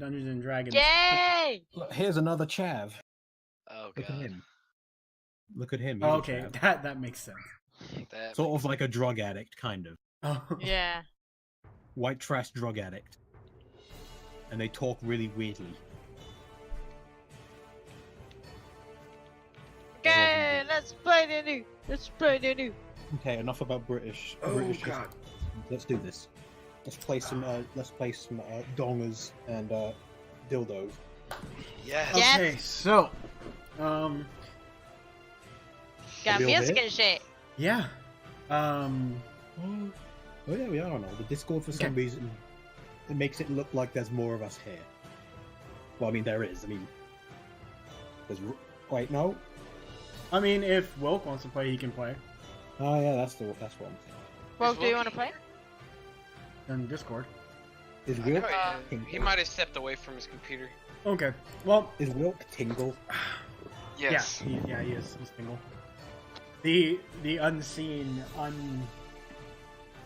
Dungeons and Dragons. Yay! Look, here's another chav. Oh Look god. at him. Look at him. Oh, he's a okay, chav. that makes sense. That Sort of like a drug addict, kind of. Oh. Yeah. White trash drug addict. And they talk really weirdly. Okay, let's play the new. Let's play the new. Okay, enough about British. Oh, British God. Let's do this. Let's play some dongers and dildos. Yes. Yeah. Okay, so, Got we all music here? and shit. yeah, Oh yeah, we are on all. The Discord for some reason it makes it look like there's more of us here. Well, I mean there is. I mean, there's. Wait, no. I mean, if Wilk wants to play, he can play Oh yeah, that's one thing. Well, do you want to play? on Discord. Is I Wilk? know, he might have stepped away from his computer. Okay, well, Is Wilk Tingle? Yes. yeah, he is. He's single. The unseen,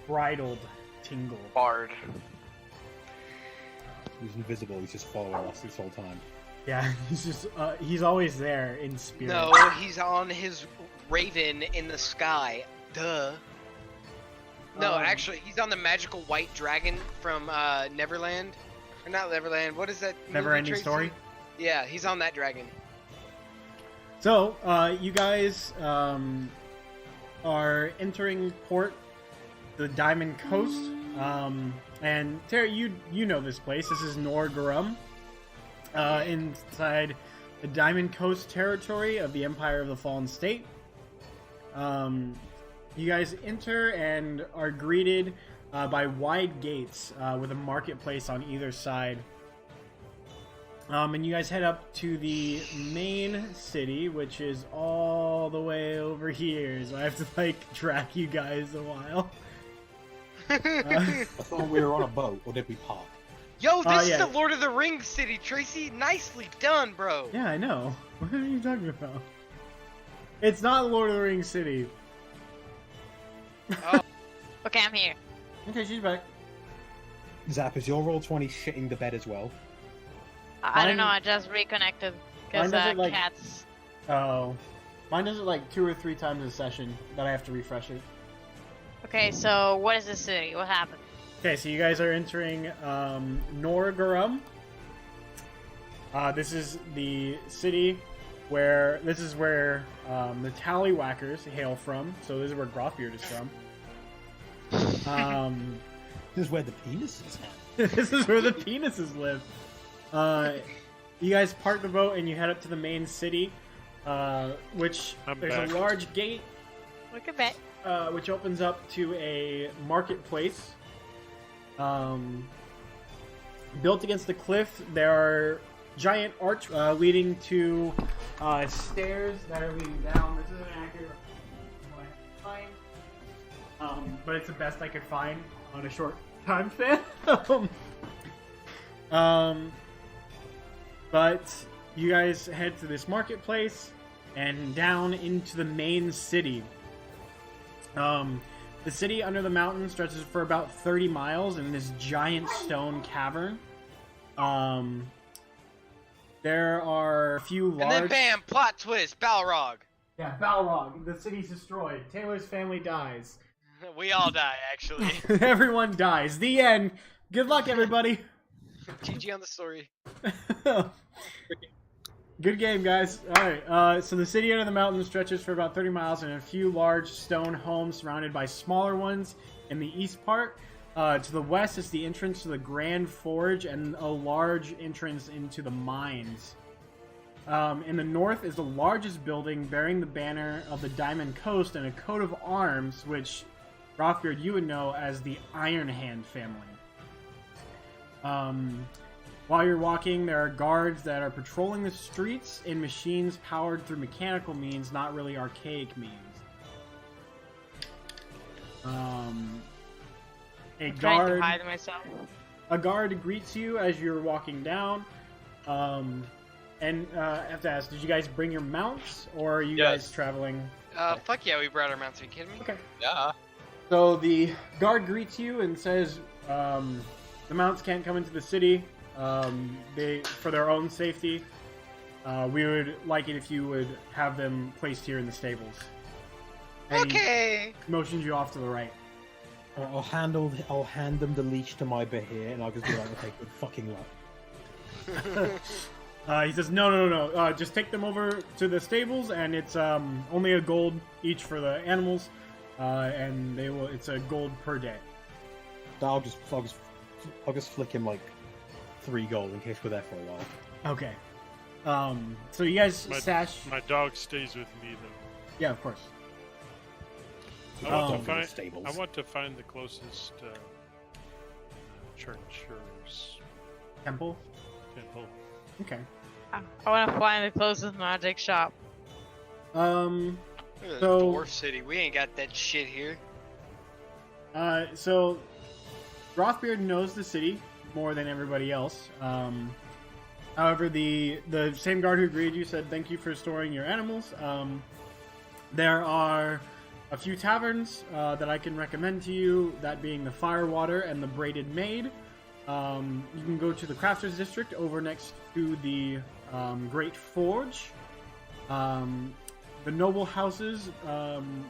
unbridled tingle. Bard. He's invisible. He's just following us this whole time. Yeah, he's just he's always there in spirit. No, he's on his raven in the sky. Duh. No, actually, he's on the magical white dragon from Neverland. Or not Neverland. What is that? movie, Never-ending Tracy? Story. Yeah, he's on that dragon. So, you guys are entering port, the Diamond Coast, and Tara, you know this place. This is Norgarum, inside the Diamond Coast territory of the Empire of the Fallen State. You guys enter and are greeted by wide gates with a marketplace on either side. And you guys head up to the main city, which is all the way over here. So I have to, like, track you guys a while. I thought we were on a boat, or did we park? Yo, this yeah. is the Lord of the Rings city, Tracy. Nicely done, bro. Yeah, I know. What are you talking about? It's not Lord of the Rings City. Oh. Okay, I'm here. Okay, she's back. Zap, is your roll 20 shitting the bed as well? I don't Mine- know. I just reconnected because Mine doesn't, like- cats. Oh. Mine does it like 2 or 3 times a session that I have to refresh it. Okay, so what is the city? What happened? Okay, so you guys are entering Norgarum. This is the city where the Tallywhackers hail from. So this is where Grothbeard is from. This is where the penises have. This is where the penises live. You guys park the boat and you head up to the main city, which I'm there's back. a large gate Look at that. which opens up to a marketplace. Built against the cliff, there are giant arch leading to stairs that are leading down. This isn't accurate what I can find, but it's the best I could find on a short time span. But you guys head to this marketplace and down into the main city. The city under the mountain stretches for about 30 miles in this giant stone cavern. There are a few large... And then bam, plot twist, Balrog. Yeah, Balrog. The city's destroyed. Taylor's family dies. We all die, actually. Everyone dies. The end. Good luck, everybody. GG on the story. Good game, guys. Alright, so the city under the mountain stretches for about 30 miles and a few large stone homes surrounded by smaller ones in the east part. To the west is the entrance to the Grand Forge and a large entrance into the mines. In the north is the largest building bearing the banner of the Diamond Coast and a coat of arms, which, Rothbeard, you would know as the Iron Hand family. While you're walking, there are guards that are patrolling the streets in machines powered through mechanical means, not really archaic means. Trying to hide myself. A guard greets you as you're walking down. And I have to ask, did you guys bring your mounts, or are you guys traveling? Fuck yeah, we brought our mounts. Are you kidding me? Okay. Yeah. So the guard greets you and says, the mounts can't come into the city. For their own safety, we would like it if you would have them placed here in the stables. And Okay. he motions you off to the right. I'll hand them the leash to my Bahir, and I'll just be like, okay, good fucking luck. He says, no. Just take them over to the stables, and it's only a gold each for the animals, and it's a gold per day. I'll just flick him like 3 gold in case we're there for a while. Okay. So you guys stash. My dog stays with me though. Yeah, of course. I want, stables. I want to find the closest church or Temple. temple. Okay. I want to find the closest magic shop. So- Dwarf City. We ain't got that shit here. So Rothbeard knows the city more than everybody else. However, the same guard who greeted you said thank you for storing your animals. There are a few taverns that I can recommend to you, that being the Firewater and the Braided Maid. You can go to the Crafters District over next to the Great Forge. The noble houses, some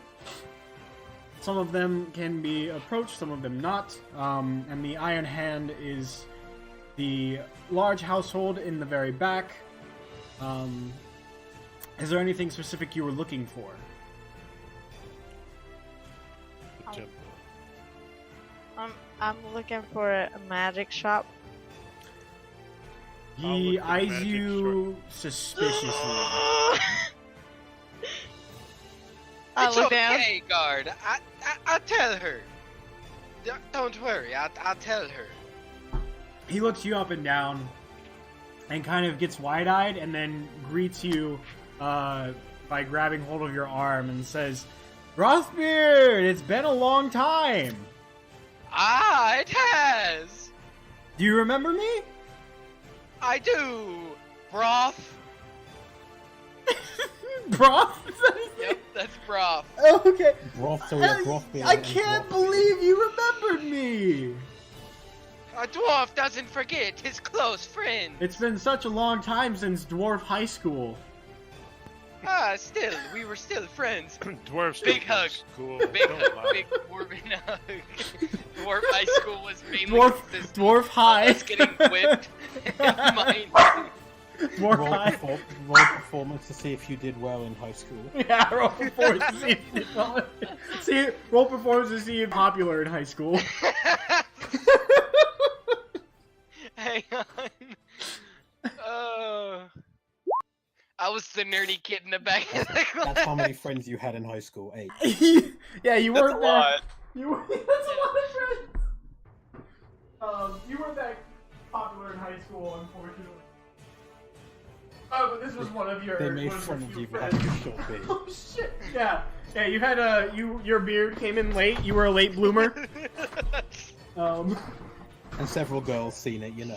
of them can be approached, some of them not. And the Iron Hand is the large household in the very back. Is there anything specific you were looking for? The temple. I'm looking for a magic shop. He look at eyes magic you suspiciously. I It's look down. okay, guard. I'll tell her. Don't worry. I'll tell her. He looks you up and down and kind of gets wide-eyed and then greets you by grabbing hold of your arm and says, Rothbeard, it's been a long time. Ah, it has. Do you remember me? I do. Broth. Broth? Is that his name? Yep, that's broth. Oh, okay. Broth, so we have broth beer I and can't broth. believe you remembered me. A dwarf doesn't forget his close friend. It's been such a long time since Dwarf High School. Still, we were still friends. Dwarves. Big hug. Cool. Big Don't hug, lie. big dwarven hug. Dwarf high school was mainly Dwarf High. us getting whipped. Mine. Dwarf High. Roll performance to see if you did well in high school. Yeah, roll performance to see if you did well. Roll performance to see if you're popular in high school. Hang on. I was the nerdy kid in the back of the class. That's how many friends you had in high school. 8. Yeah, you That's weren't a there. lot. You were. That's a lot of friends. You weren't that popular in high school, unfortunately. Oh, but this was one of your. They made one fun your of few you for friends. having a short beard. Oh shit! Yeah, you had your beard came in late. You were a late bloomer. And several girls seen it, you know.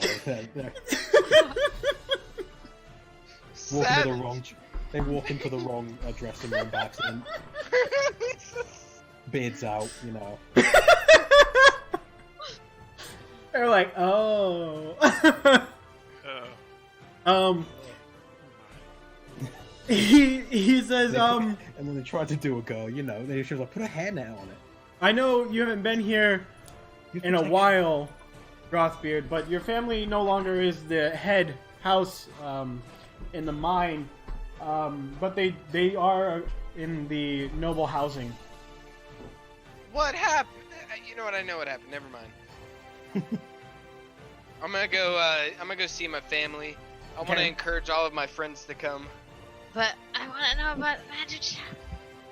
They're walking to the wrong. They walk into the wrong dressing room by accident. Beards out, you know. They're like, oh. He says, And then they tried to do a girl, you know. She was like, put a hairnet on it. I know you haven't been here You in a protect- while, Rothbeard, but your family no longer is the head house in the mine, but they are in the noble housing. What happened? You know what? I know what happened. Never mind. I'm gonna go see my family. I want to Okay. encourage all of my friends to come. But I want to know about magic shop.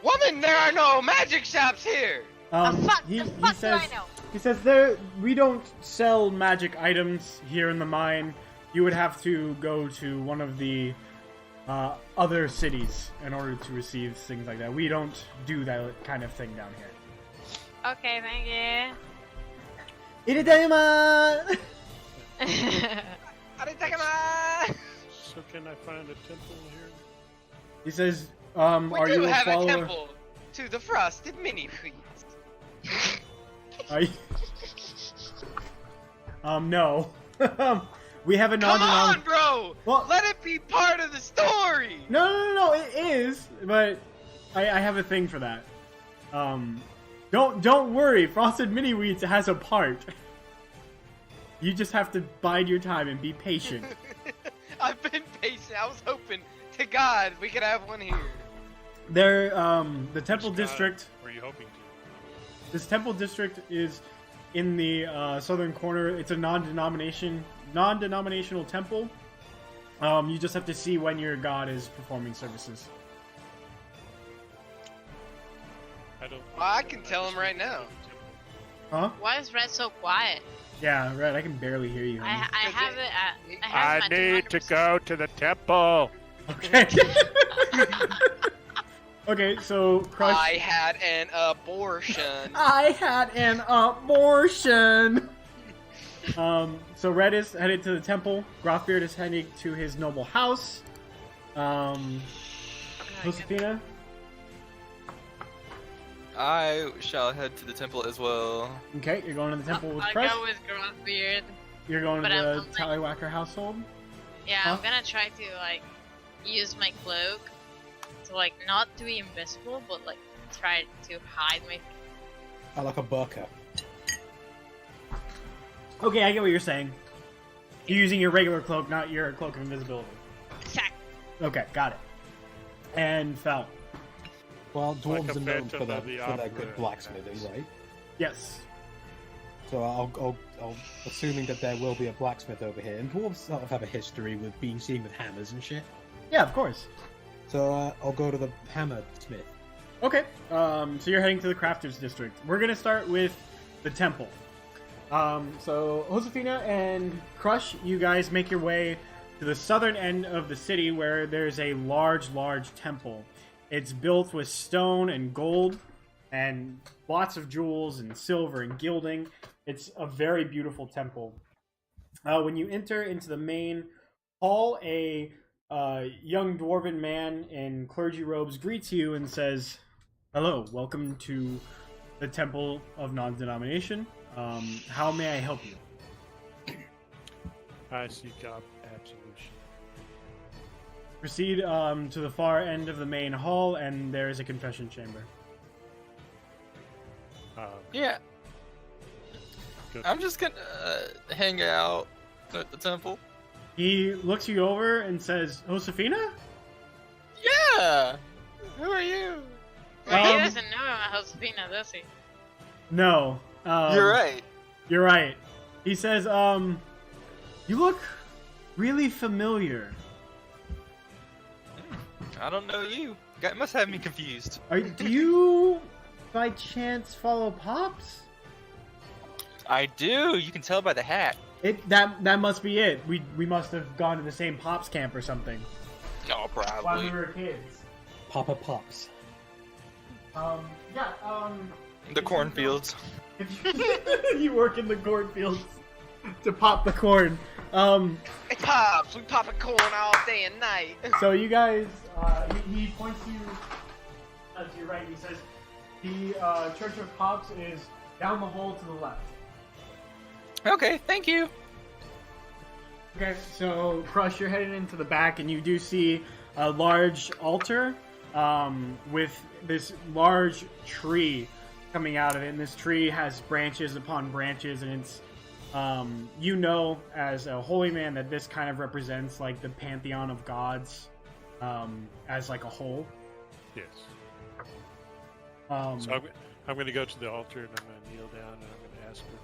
Woman, there are no magic shops here. The fuck He do says, I know? He says we don't sell magic items here in the mine. You would have to go to one of the other cities in order to receive things like that. We don't do that kind of thing down here. Okay, thank you. Iridayama! Aritakama! So can I find a temple here? He says, We are do you a have follower? a temple to the frosted mini wheats. Are you... no. We have a Come on, non-denom. bro! Well- Let it be part of the story! No, it is, but I have a thing for that. Don't worry, Frosted Mini Wheats has a part. You just have to bide your time and be patient. I've been patient. I was hoping to God we could have one here. There, the Temple Which god District. Were you hoping to? This Temple District is in the southern corner. It's a non-denominational temple. You just have to see when your god is performing services. I don't. Well, I can tell him right now. Huh? Why is Red so quiet? Yeah, Red, I can barely hear you. I honey. have it at. I I have my need to 200%. go to the temple. Okay. Okay, so Crush. I had an abortion. I had an abortion. So Red is headed to the temple. Grothbeard is heading to his noble house. Josephina. I shall head to the temple as well. Okay, you're going to the temple with I'll Crush. go with Grothbeard. You're going to but the I'm like- Tallywhacker household. Yeah, Huh? I'm gonna try to like use my cloak to like not to be invisible, but like try to hide my. I like a burqa. Okay, I get what you're saying. You're using your regular cloak, not your cloak of invisibility. Sack. Okay, got it. And Fel. Well, dwarves Like a are known for Phantom their, of the for their Opera, good blacksmithing, yes. right? Yes. So I'll assuming that there will be a blacksmith over here, and dwarves sort of have a history with being seen with hammers and shit. Yeah, of course. So I'll go to the hammer smith. Okay, so you're heading to the Crafters District. We're gonna start with the temple. So Josefina and Crush, you guys make your way to the southern end of the city where there's a large temple. It's built with stone and gold and lots of jewels and silver and gilding. It's a very beautiful temple. When you enter into the main hall, a young dwarven man in clergy robes greets you and says, "Hello, welcome to the Temple of Non-Denomination. How may I help you?" I seek absolution. Proceed to the far end of the main hall, and there is a confession chamber. Yeah, Good. I'm just gonna hang out at the temple. He looks you over and says, "Josefina?" Yeah! Who are you? Well, he Um, doesn't know about Josefina, does he? No. You're right. You're right. He says, "You look really familiar. I don't know you. Guy must have me confused. Do you, by chance, follow Pops?" I do. You can tell by the hat. That must be it. We must have gone to the same Pops camp or something Oh, while probably. we were kids. Papa Pops. The cornfields. You work in the cornfields to pop the corn. It pops. We popping corn all day and night. So you guys, he points you to your right. And he says, "The Church of Pops is down the hall to the left." Okay, thank you. Okay, so Crush, you're heading into the back, and you do see a large altar with this large tree coming out of it. And this tree has branches upon branches, and it's you know, as a holy man, that this kind of represents like the pantheon of gods as like a whole. Yes. Um, So I'm going to go to the altar and I'm going to kneel down and I'm going to ask for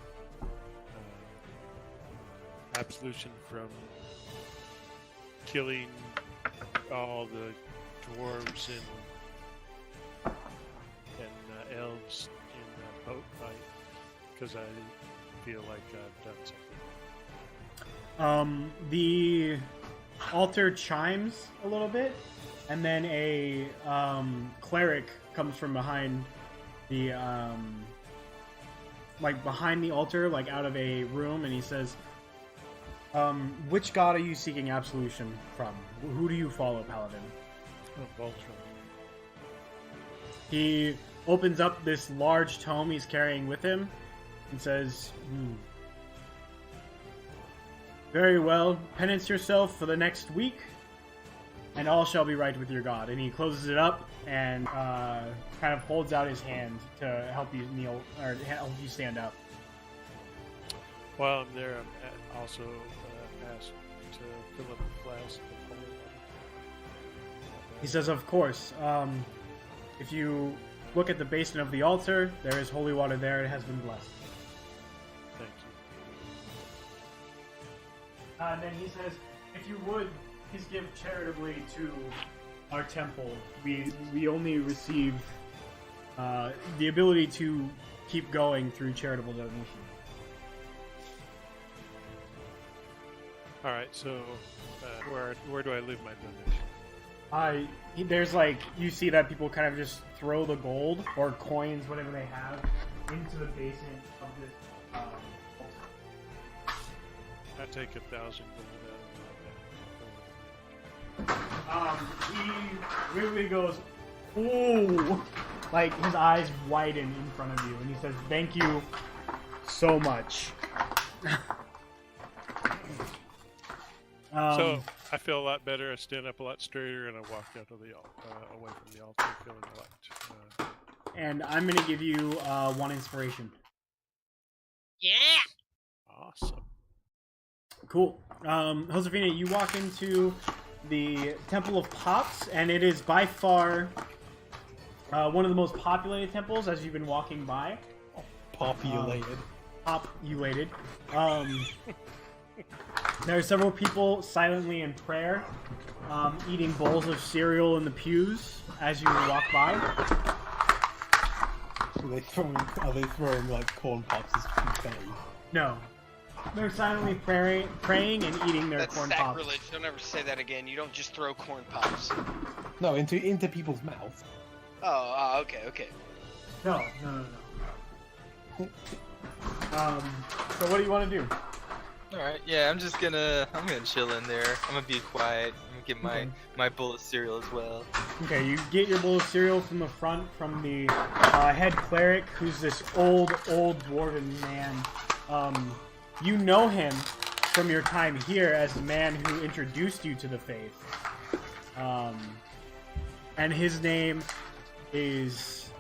absolution from killing all the dwarves and elves in the boat fight because I feel like I've done something. The altar chimes a little bit, and then a cleric comes from behind the behind the altar, like out of a room, and he says, "Which god are you seeking absolution from? Who do you follow, Paladin?" Oh, Voltron. He opens up this large tome he's carrying with him and says, Very well. Penance yourself for the next week, and all shall be right with your god. And he closes it up and kind of holds out his hand to help you kneel, or help you stand up. While I'm there, I'm also asked to fill up the flask of holy water. He says, of course. If you look at the basin of the altar, there is holy water there. It has been blessed. Thank you. And then he says, if you would, please give charitably to our temple. We only receive the ability to keep going through charitable donation. All right, so where do I leave my donation? There's like, you see that people kind of just throw the gold or coins, whatever they have, into the basin of this altar. I take 1,000 gold out of my He really goes, ooh, like his eyes widen in front of you, and he says, "Thank you so much." So I feel a lot better. I stand up a lot straighter, and I walk out of the away from the altar, feeling a lot. And I'm gonna give you 1 inspiration. Yeah! Awesome. Cool. Josefina, you walk into the Temple of Pops, and it is by far one of the most populated temples as you've been walking by. Populated. Populated. There are several people silently in prayer, eating bowls of cereal in the pews as you walk by. Are they throwing like corn pops as confetti? No. They're silently praying and eating their That's corn sacrilege. pops. Don't ever say that again. You don't just throw corn pops. No, into people's mouths. Oh, okay. No. So what do you want to do? Alright, yeah, I'm gonna chill in there. I'm gonna be quiet. I'm gonna get my bowl of cereal as well. Okay, you get your bowl of cereal from the front from the head cleric, who's this old dwarven man. You know him from your time here as the man who introduced you to the faith. And his name is...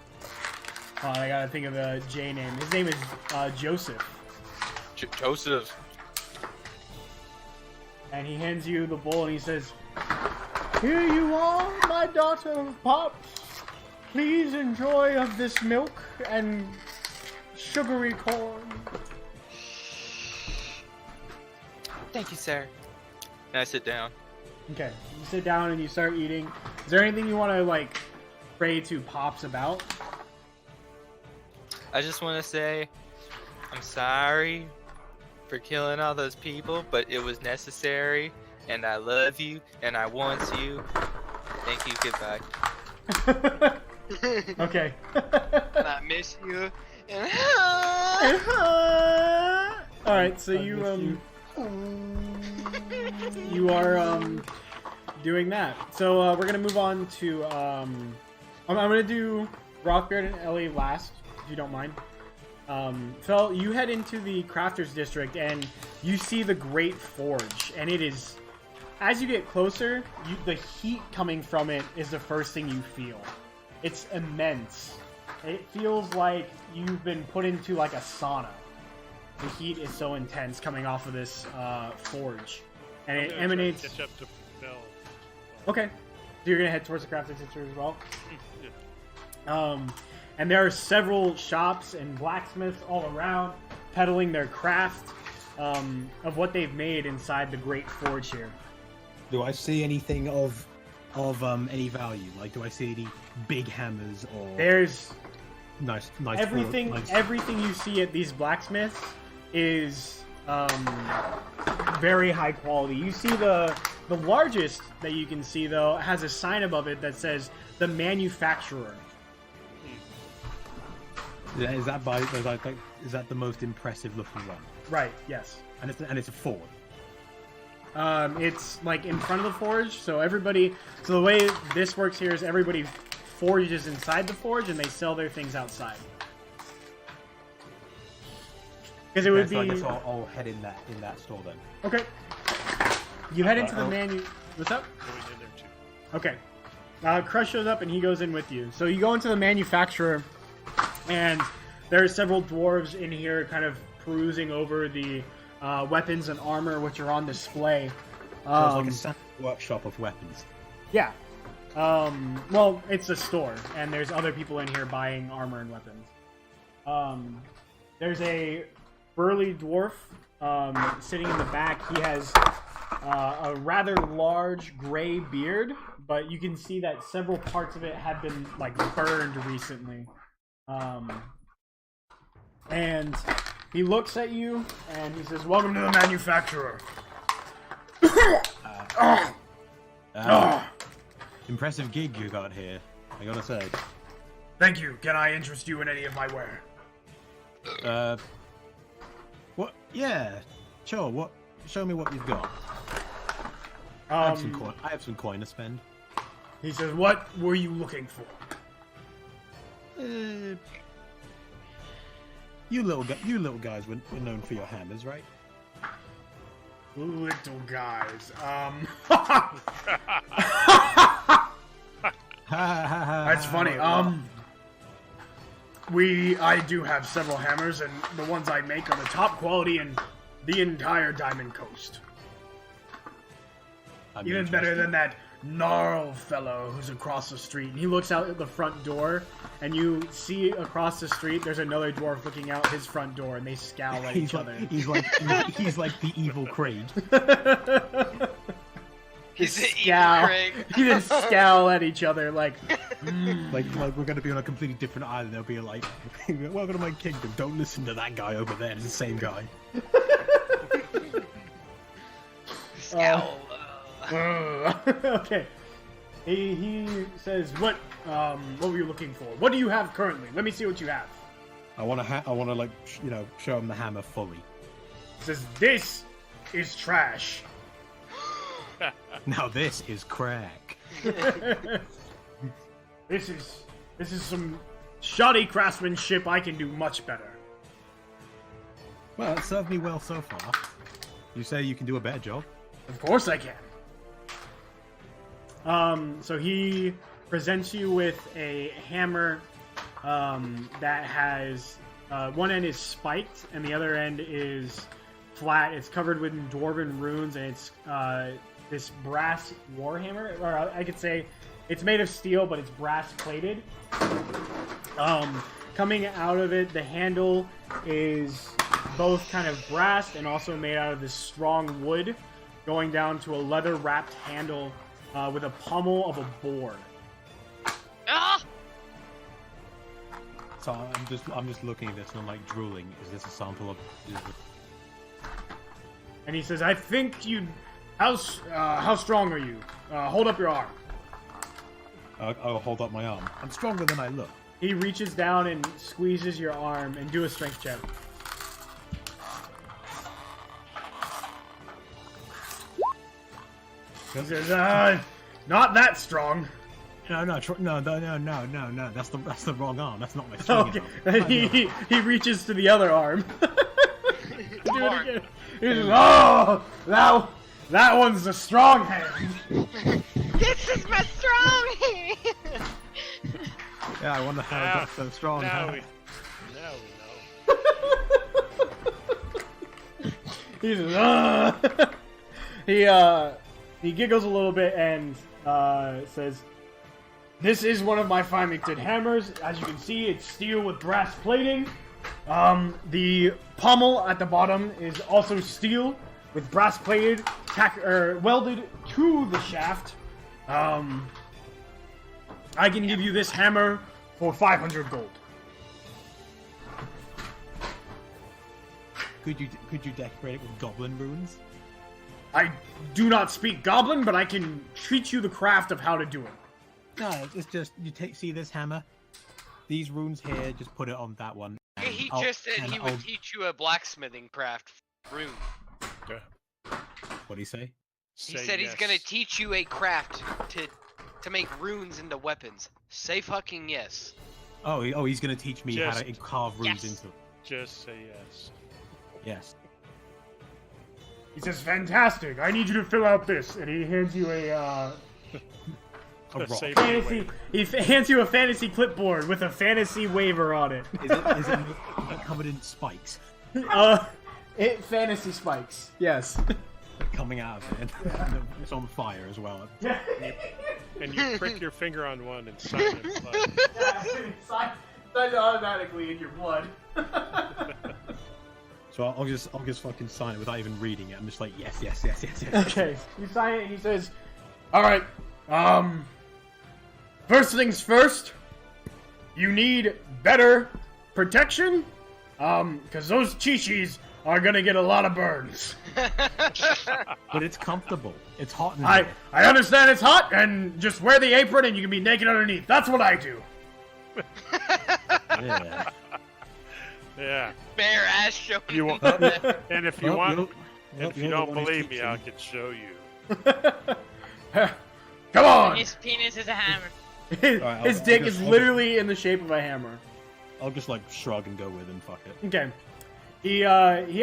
Oh, I gotta think of a J name. His name is Joseph. Joseph. And he hands you the bowl and he says, "Here you are, my daughter of Pops. Please enjoy of this milk and sugary corn." Thank you, sir. And I sit down. Okay, you sit down and you start eating. Is there anything you want to, like, pray to Pops about? I just want to say, I'm sorry for killing all those people, but it was necessary, and I love you, and I want you. Thank you, goodbye. Okay. And I miss you. Alright, so you are doing that. So we're gonna move on to I'm gonna do Rockbeard and Ellie last, if you don't mind. Phil, you head into the Crafters District and you see the Great Forge, and it is, as you get closer, the heat coming from it is the first thing you feel. It's immense. It feels like you've been put into like a sauna. The heat is so intense coming off of this forge, and it emanates. Catch up to Mel. Okay, so you're gonna head towards the Crafters District as well. Yeah. And there are several shops and blacksmiths all around peddling their craft of what they've made inside the Great Forge here. Do I see anything of any value? Like, do I see any big hammers or There's nice everything. nice... Everything you see at these blacksmiths is very high quality. You see the largest that you can see though has a sign above it that says the manufacturer. Is that the most impressive looking one? Right. Yes. And it's a Ford. It's like in front of the forge, so everybody. So the way this works here is everybody forges inside the forge, and they sell their things outside. Because it would So I be guess I'll head in that store then. okay. You head into the What's up? Going in there too. Okay. Crush shows up and he goes in with you. So you go into the manufacturer, and there are several dwarves in here, kind of perusing over the weapons and armor which are on display. So it's like a standard workshop of weapons. Yeah. Well, it's a store, and there's other people in here buying armor and weapons. There's a burly dwarf sitting in the back. He has a rather large gray beard, but you can see that several parts of it have been like burned recently. And he looks at you and he says, "Welcome to the manufacturer." Impressive gig you got here, I gotta say. Thank you. Can I interest you in any of my wear? What? Yeah, sure. What? Show me what you've got. I have some coin to spend. He says, "What were you looking for?" You little guys were known for your hammers, right? Little guys. That's funny. I do have several hammers, and the ones I make are the top quality in the entire Diamond Coast. Even better than that gnarl fellow who's across the street. And he looks out at the front door, and you see across the street there's another dwarf looking out his front door, and they scowl at each other. He's like the evil Craig. He's the scowl. Craig. He just scowl at each other like, like we're gonna be on a completely different island. They'll be like, "Welcome to my kingdom. Don't listen to that guy over there. It's the same guy." Scowl. Okay. He says, "What were you looking for? What do you have currently? Let me see what you have." I wanna like show him the hammer fully. He says, "This is trash." Now this is crack. This is some shoddy craftsmanship. I can do much better. Well, it served me well so far. You say you can do a better job? Of course I can. So he presents you with a hammer that has one end is spiked and the other end is flat. It's covered with dwarven runes, and it's this brass warhammer, or I could say it's made of steel, but it's brass plated. Coming out of it, the handle is both kind of brass and also made out of this strong wood, going down to a leather wrapped handle with a pommel of a boar. Ah! So I'm just looking at this and I'm like drooling. Is this a sample of? And he says, "I think you. How strong are you? Hold up your arm." I'll hold up my arm. I'm stronger than I look. He reaches down and squeezes your arm, and do a strength check. He says, "Not that strong." No. That's the wrong arm. That's not my strong Okay. arm. He reaches to the other arm. Do it again. He says, "Oh, that one's the strong hand." This is my strong hand! Yeah, I wonder how it got so strong. Now huh? we know. He says, he giggles a little bit and says, "This is one of my Fymington hammers. As you can see, it's steel with brass plating. The pommel at the bottom is also steel with brass plated, welded to the shaft. I can give you this hammer for 500 gold." Could you decorate it with goblin runes? I do not speak Goblin, but I can teach you the craft of how to do it. No, it's just see this hammer, these runes here. Just put it on that one. He just said he would teach you a blacksmithing craft rune. What'd he say? He said he's gonna teach you a craft to make runes into weapons. Say fucking yes. Oh, he's gonna teach me how to Just carve runes yes. into it. Just say yes. Yes. He says, "Fantastic! I need you to fill out this," and he hands you a A rock. Safety fantasy. waiver. He hands you a fantasy clipboard with a fantasy waiver on it. Is it covered in spikes Fantasy spikes. Yes. coming out of it? And it's on fire as well. And you prick your finger on one and sign it in blood. Sign automatically in your blood. So I'll just fucking sign it without even reading it. I'm just like, yes, yes, yes, yes, yes. Okay, you sign it, and he says, "All right, first things first, you need better protection, because those chi-chis are gonna get a lot of burns. But it's comfortable. It's hot in I here. understand it's hot, and just wear the apron, and you can be naked underneath. That's what I do." Yeah. Yeah. Bare ass showing. You want, and if you Well, want, you'll- and if you'll you the don't one who's believe me, teaching. I can show you. Come on! His penis is a hammer. His, Alright, his I'll dick just- is I'll literally in the shape of a hammer. I'll just like shrug and go with him. Fuck it. Okay. He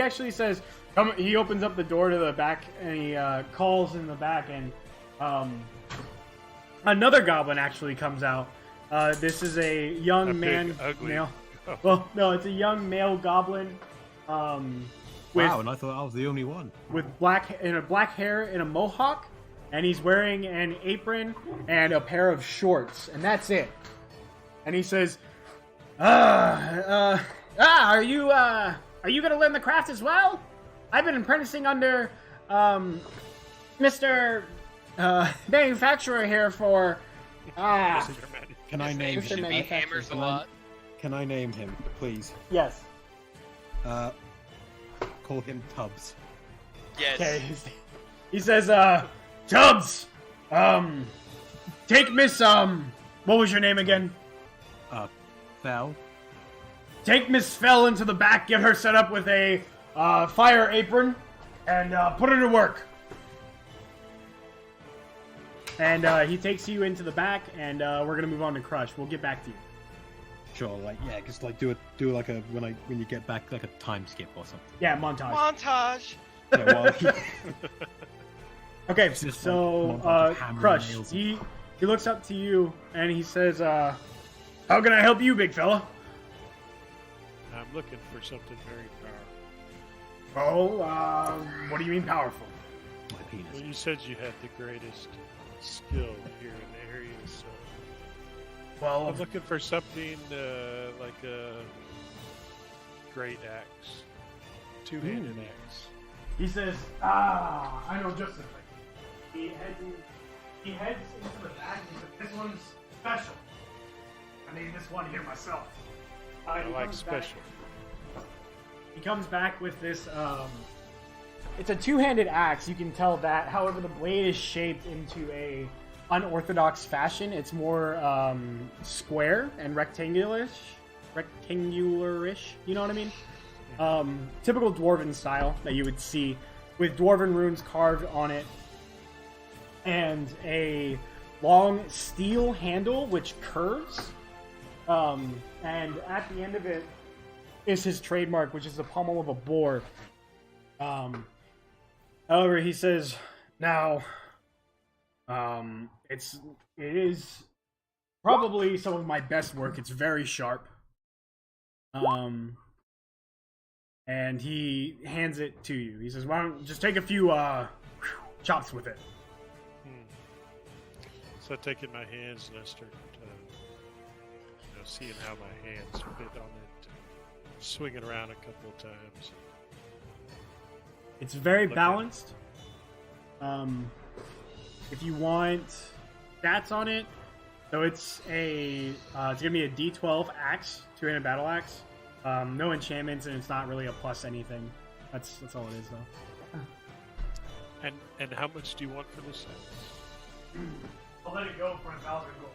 actually says, come. He opens up the door to the back and he calls in the back, and another goblin actually comes out. This is a young A big, man, ugly- male. Well, no, it's a young male goblin. With Wow, and I thought I was the only one. with black hair and a mohawk, and he's wearing an apron and a pair of shorts, and that's it. And he says, are you gonna learn the craft as well? I've been apprenticing under Mr. Manufacturer here for This is your man. Can I His name name should him? be He hammers a lot. Can I name him, please? yes. Call him Tubbs. Yes. Okay. He says, Tubbs, take Miss what was your name again? Fell. Take Miss Fell into the back, get her set up with a fire apron, and put her to work. And he takes you into the back, and we're gonna move on to Crush. We'll get back to you. Sure, like yeah, just like do like a when you get back like a time skip or something. Yeah, montage. Montage. Yeah, well, Okay, It's just so like montage of hammering Crush, nails. he looks up to you, and he says, "How can I help you, big fella?" I'm looking for something very powerful. Oh, what do you mean powerful? my penis. Well, you said you had the greatest skill here in the area, so Well, I'm looking for something like a great axe, two-handed axe. he says, I know just the thing. He heads into the back and says, "This one's special. I need this one here myself." I He like comes back- special. He comes back with this, it's a two-handed axe, you can tell that. However, the blade is shaped into a unorthodox fashion. It's more, square and rectangularish, you know what I mean? Typical dwarven style that you would see, with dwarven runes carved on it, and a long steel handle which curves, and at the end of it is his trademark, which is the pommel of a boar. However, he says, now, it is probably some of my best work. It's very sharp. And he hands it to you. He says, "Why don't just take a few chops with it?" So I take it in my hands and I start seeing how my hands fit on it, swing it around a couple of times. It's very Okay. balanced. If you want stats on it, so it's gonna be a D12 axe, two-handed battle axe. No enchantments, and it's not really a plus anything. That's all it is, though. And how much do you want for this axe? I'll let it go for 1,000 gold.